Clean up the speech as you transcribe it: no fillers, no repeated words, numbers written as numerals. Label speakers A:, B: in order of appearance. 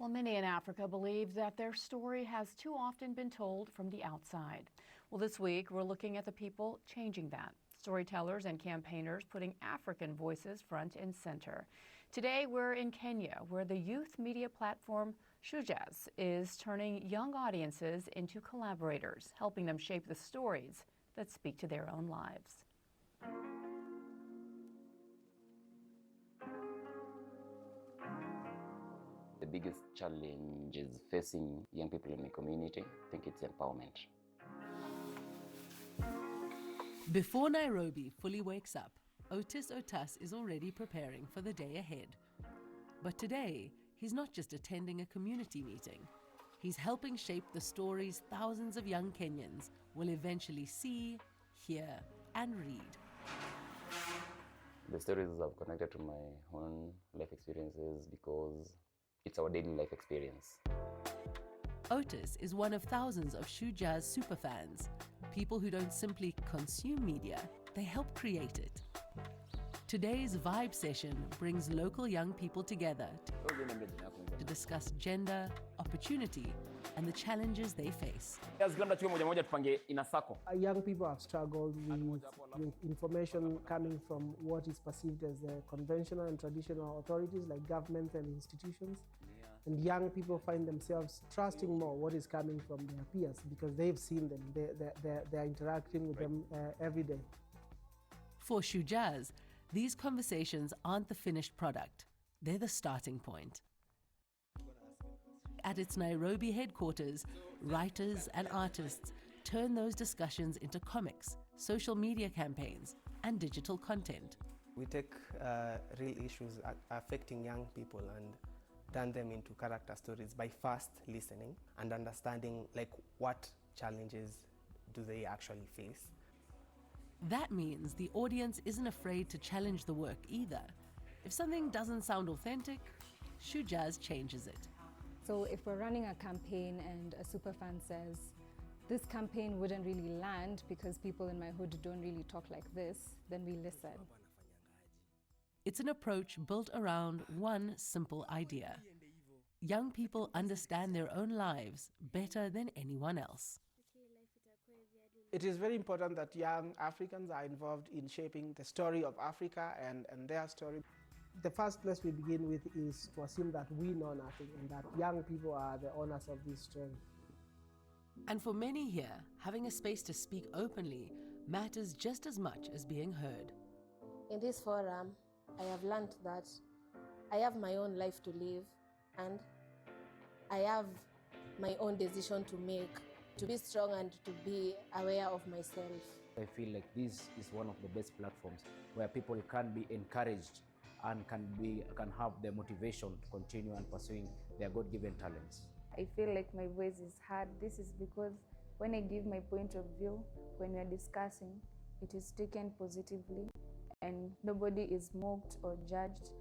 A: Well, many in Africa believe that their story has too often been told from the outside. Well, this week we're looking at the people changing that. Storytellers and campaigners putting African voices front and center. Today we're in Kenya, where the youth media platform Shujaaz is turning young audiences into collaborators, helping them shape the stories that speak to their own lives.
B: The biggest challenge is facing young people in my community. I think it's empowerment.
C: Before Nairobi fully wakes up, Otis Otas is already preparing for the day ahead. But today, he's not just attending a community meeting. He's helping shape the stories thousands of young Kenyans will eventually see, hear, and read.
B: The stories I've connected to my own life experiences because it's our daily life experience.
C: Otis is one of thousands of Shujaaz superfans, people who don't simply consume media, they help create it. Today's Vibe session brings local young people together to discuss gender, opportunity, and the challenges they face.
D: Young people have struggled with information coming from what is perceived as the conventional and traditional authorities like governments and institutions. And young people find themselves trusting more what is coming from their peers because they've seen them, they're interacting with them every day.
C: For Shujaaz, these conversations aren't the finished product, they're the starting point. At its Nairobi headquarters, writers and artists turn those discussions into comics, social media campaigns, and digital content.
E: We take real issues affecting young people and turn them into character stories by first listening and understanding what challenges do they actually face.
C: That means the audience isn't afraid to challenge the work either. If something doesn't sound authentic, Shujaaz changes it.
F: So if we're running a campaign and a superfan says, this campaign wouldn't really land because people in my hood don't really talk like this, then we listen.
C: It's an approach built around one simple idea. Young people understand their own lives better than anyone else.
D: It is very important that young Africans are involved in shaping the story of Africa and their story. The first place we begin with is to assume that we know nothing and that young people are the owners of this story.
C: And for many here, having a space to speak openly matters just as much as being heard.
G: In this forum, I have learned that I have my own life to live and I have my own decision to make, to be strong and to be aware of myself.
H: I feel like this is one of the best platforms where people can be encouraged and can have the motivation to continue and pursuing their God-given talents.
I: I feel like my voice is heard. This is because when I give my point of view, when we are discussing, it is taken positively and nobody is mocked or judged.